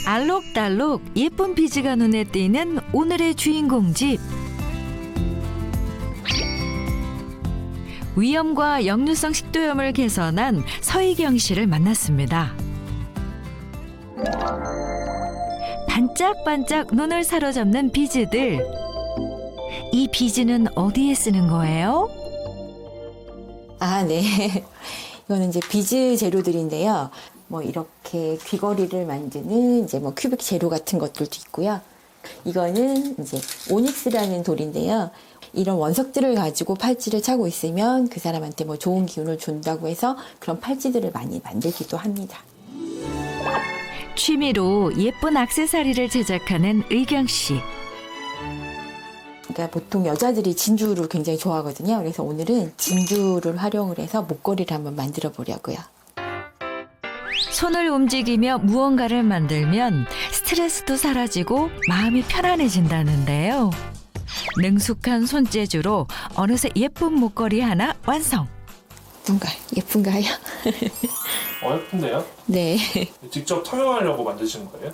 알록달록 예쁜 비즈가 눈에 띄는 오늘의 주인공 집. 위염과 역류성 식도염을 개선한 서희경 씨를 만났습니다. 반짝반짝 눈을 사로잡는 비즈들. 이 비즈는 어디에 쓰는 거예요? 아, 네. 이거는 이제 비즈 재료들인데요. 뭐 이렇게 귀걸이를 만드는 이제 뭐 큐빅 재료 같은 것들도 있고요. 이거는 이제 오닉스라는 돌인데요. 이런 원석들을 가지고 팔찌를 차고 있으면 그 사람한테 뭐 좋은 기운을 준다고 해서 그런 팔찌들을 많이 만들기도 합니다. 취미로 예쁜 액세서리를 제작하는 의경 씨. 그러니까 보통 여자들이 진주를 굉장히 좋아하거든요. 그래서 오늘은 진주를 활용을 해서 목걸이를 한번 만들어 보려고요. 손을 움직이며 무언가를 만들면 스트레스도 사라지고 마음이 편안해진다는데요. 능숙한 손재주로 어느새 예쁜 목걸이 하나 완성. 어떤가요? 예쁜가요? 예쁜데요? 네. 직접 착용하려고 만드신 거예요?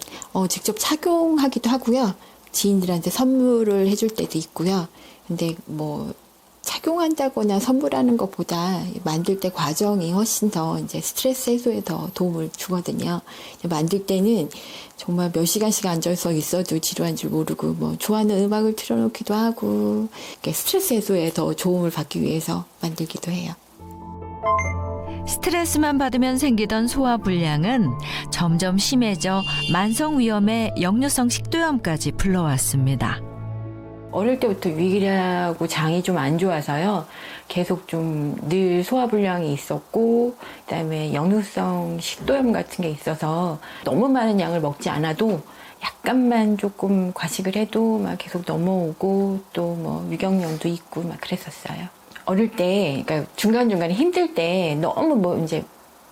직접 착용하기도 하고요. 지인들한테 선물을 해줄 때도 있고요. 근데 뭐 착용한다거나 선물하는 것보다 만들 때 과정이 훨씬 더 이제 스트레스 해소에 더 도움을 주거든요. 만들 때는 정말 몇 시간씩 앉아서 있어도 지루한 줄 모르고 뭐 좋아하는 음악을 틀어놓기도 하고 스트레스 해소에 더 도움을 받기 위해서 만들기도 해요. 스트레스만 받으면 생기던 소화불량은 점점 심해져 만성위염에 역류성 식도염까지 불러왔습니다. 어릴 때부터 위궤하고 장이 좀 안 좋아서요. 계속 좀 늘 소화불량이 있었고 그다음에 역류성 식도염 같은 게 있어서 너무 많은 양을 먹지 않아도 약간만 조금 과식을 해도 막 계속 넘어오고 또 뭐 위경련도 있고 막 그랬었어요. 어릴 때, 그러니까 중간중간에 힘들 때 너무 뭐 이제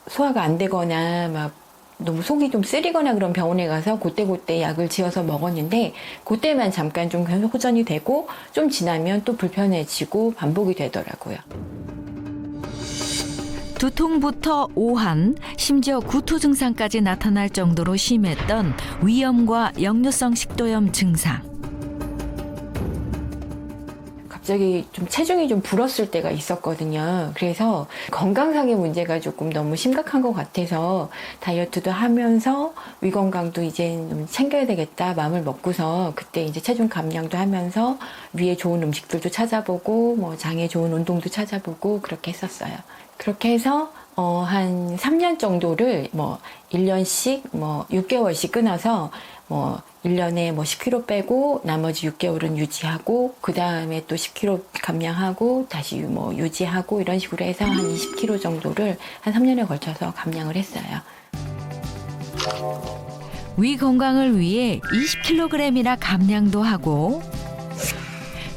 소화가 안 되거나 막 너무 속이 좀 쓰리거나 그런 병원에 가서 그때 약을 지어서 먹었는데 그때만 잠깐 좀 호전이 되고 좀 지나면 또 불편해지고 반복이 되더라고요. 두통부터 오한, 심지어 구토 증상까지 나타날 정도로 심했던 위염과 역류성 식도염 증상. 갑자기 좀 체중이 좀 불었을 때가 있었거든요. 그래서 건강상의 문제가 조금 너무 심각한 것 같아서 다이어트도 하면서 위 건강도 이제 좀 챙겨야 되겠다 마음을 먹고서 그때 이제 체중 감량도 하면서 위에 좋은 음식들도 찾아보고 뭐 장에 좋은 운동도 찾아보고 그렇게 했었어요. 그렇게 해서 한 3년 정도를 뭐 1년씩 뭐 6개월씩 끊어서 뭐 1년에 뭐 10kg 빼고 나머지 6개월은 유지하고 그 다음에 또 10kg 감량하고 다시 뭐 유지하고 이런 식으로 해서 한 20kg 정도를 한 3년에 걸쳐서 감량을 했어요. 위 건강을 위해 20kg이나 감량도 하고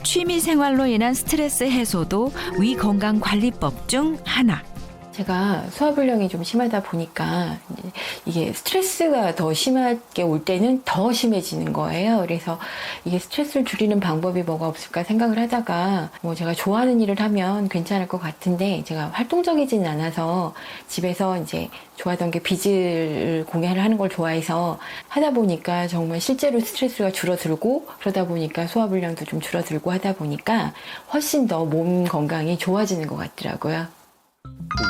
취미 생활로 인한 스트레스 해소도 위 건강 관리법 중 하나. 제가 소화불량이 좀 심하다 보니까 이게 스트레스가 더 심하게 올 때는 더 심해지는 거예요. 그래서 이게 스트레스를 줄이는 방법이 뭐가 없을까 생각을 하다가 뭐 제가 좋아하는 일을 하면 괜찮을 것 같은데 제가 활동적이진 않아서 집에서 이제 좋아하던 게 비즈를 공예를 하는 걸 좋아해서 하다 보니까 정말 실제로 스트레스가 줄어들고 그러다 보니까 소화불량도 좀 줄어들고 하다 보니까 훨씬 더 몸 건강이 좋아지는 것 같더라고요.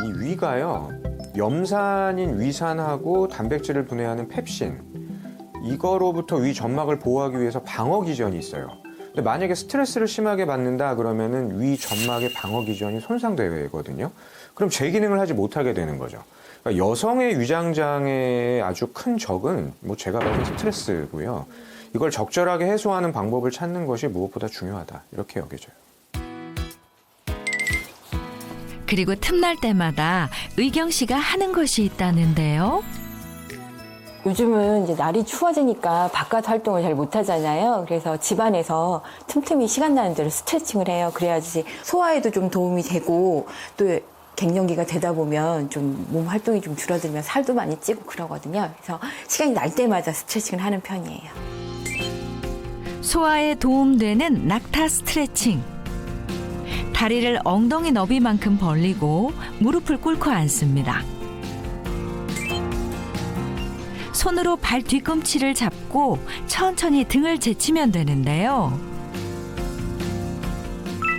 이 위가요, 염산인 위산하고 단백질을 분해하는 펩신, 이거로부터 위 점막을 보호하기 위해서 방어 기전이 있어요. 근데 만약에 스트레스를 심하게 받는다 그러면은 위 점막의 방어 기전이 손상되거든요. 그럼 제 기능을 하지 못하게 되는 거죠. 그러니까 여성의 위장장애의 아주 큰 적은 뭐 제가 봐도 스트레스고요. 이걸 적절하게 해소하는 방법을 찾는 것이 무엇보다 중요하다, 이렇게 여겨져요. 그리고 틈날 때마다 의경 씨가 하는 것이 있다는데요. 요즘은 이제 날이 추워지니까 바깥 활동을 잘 못하잖아요. 그래서 집안에서 틈틈이 시간 나는 대로 스트레칭을 해요. 그래야지 소화에도 좀 도움이 되고 또 갱년기가 되다 보면 좀 몸 활동이 좀 줄어들면 살도 많이 찌고 그러거든요. 그래서 시간이 날 때마다 스트레칭을 하는 편이에요. 소화에 도움되는 낙타 스트레칭. 다리를 엉덩이 너비만큼 벌리고 무릎을 꿇고 앉습니다. 손으로 발 뒤꿈치를 잡고 천천히 등을 제치면 되는데요.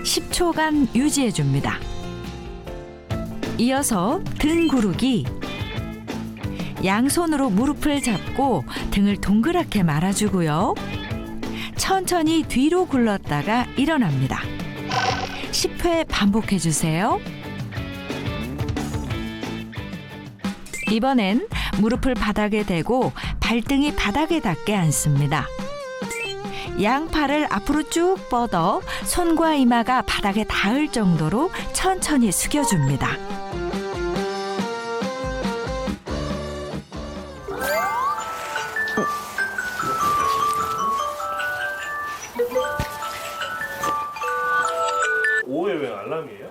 10초간 유지해 줍니다. 이어서 등 구르기. 양손으로 무릎을 잡고 등을 동그랗게 말아주고요. 천천히 뒤로 굴렀다가 일어납니다. 10회 반복해 주세요. 이번엔 무릎을 바닥에 대고 발등이 바닥에 닿게 앉습니다. 양팔을 앞으로 쭉 뻗어 손과 이마가 바닥에 닿을 정도로 천천히 숙여줍니다. 오후에 왜 알람이에요?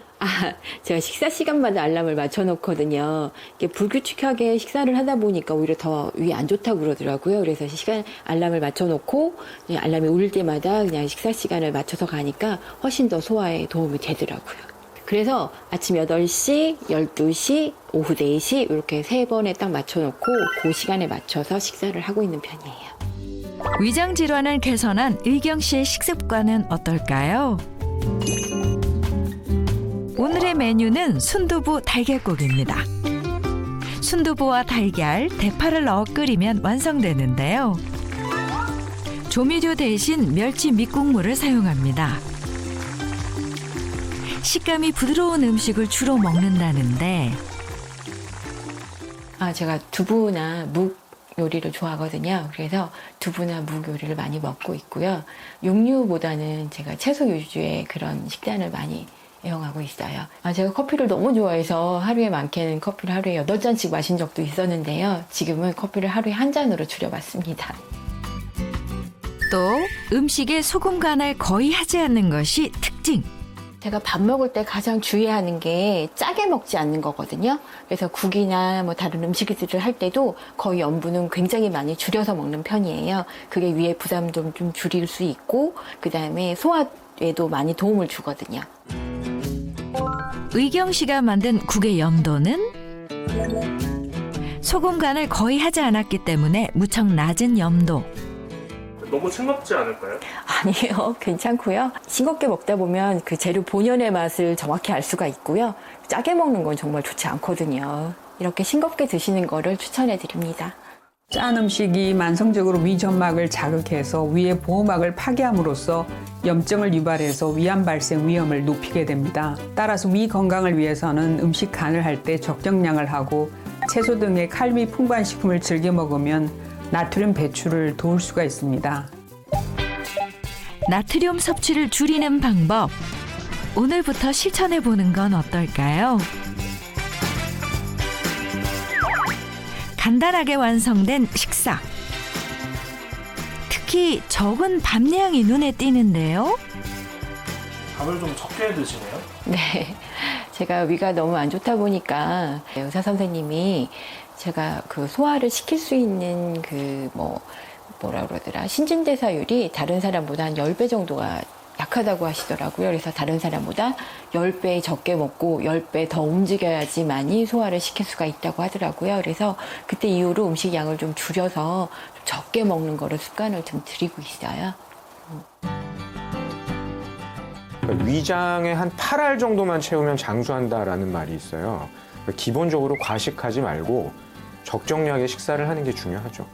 제가 식사 시간마다 알람을 맞춰놓거든요. 이게 불규칙하게 식사를 하다 보니까 오히려 더 위에 안 좋다고 그러더라고요. 그래서 시간 알람을 맞춰놓고 그냥 알람이 울릴 때마다 그냥 식사 시간을 맞춰서 가니까 훨씬 더 소화에 도움이 되더라고요. 그래서 아침 8시, 12시, 오후 4시 이렇게 3번에 딱 맞춰놓고 그 시간에 맞춰서 식사를 하고 있는 편이에요. 위장 질환을 개선한 의경 씨의 식습관은 어떨까요? 오늘의 메뉴는 순두부 달걀국입니다. 순두부와 달걀, 대파를 넣어 끓이면 완성되는데요. 조미료 대신 멸치 밑국물을 사용합니다. 식감이 부드러운 음식을 주로 먹는다는데 제가 두부나 묵 요리를 좋아하거든요. 그래서 두부나 묵 요리를 많이 먹고 있고요. 육류보다는 제가 채소 위주의 그런 식단을 많이 애용하고 있어요. 제가 커피를 너무 좋아해서 하루에 많게는 커피를 하루에 8잔씩 마신 적도 있었는데요. 지금은 커피를 하루에 1잔으로 줄여봤습니다. 또 음식에 소금 간을 거의 하지 않는 것이 특징. 제가 밥 먹을 때 가장 주의하는 게 짜게 먹지 않는 거거든요. 그래서 국이나 뭐 다른 음식들을 할 때도 거의 염분은 굉장히 많이 줄여서 먹는 편이에요. 그게 위에 부담도 좀 줄일 수 있고 그다음에 소화에도 많이 도움을 주거든요. 의경 씨가 만든 국의 염도는 소금 간을 거의 하지 않았기 때문에 무척 낮은 염도. 너무 싱겁지 않을까요? 아니에요. 괜찮고요. 싱겁게 먹다 보면 그 재료 본연의 맛을 정확히 알 수가 있고요. 짜게 먹는 건 정말 좋지 않거든요. 이렇게 싱겁게 드시는 거를 추천해 드립니다. 짠 음식이 만성적으로 위 점막을 자극해서 위의 보호막을 파괴함으로써 염증을 유발해서 위암 발생 위험을 높이게 됩니다. 따라서 위 건강을 위해서는 음식 간을 할 때 적정량을 하고 채소 등의 칼미 풍부한 식품을 즐겨 먹으면 나트륨 배출을 도울 수가 있습니다. 나트륨 섭취를 줄이는 방법. 오늘부터 실천해 보는 건 어떨까요? 간단하게 완성된 식사. 특히 적은 밥량이 눈에 띄는데요. 밥을 좀 적게 드시네요? 네. 제가 위가 너무 안 좋다 보니까 의사 선생님이 제가 그 소화를 시킬 수 있는 뭐라 그러더라. 신진대사율이 다른 사람보다 한 10배 정도가 약하다고 하시더라고요. 그래서 다른 사람보다 10배 적게 먹고 10배 더 움직여야지만이 소화를 시킬 수가 있다고 하더라고요. 그래서 그때 이후로 음식 양을 좀 줄여서 좀 적게 먹는 거를 습관을 좀 들이고 있어요. 그러니까 위장에 한 8알 정도만 채우면 장수한다라는 말이 있어요. 그러니까 기본적으로 과식하지 말고 적정량의 식사를 하는 게 중요하죠.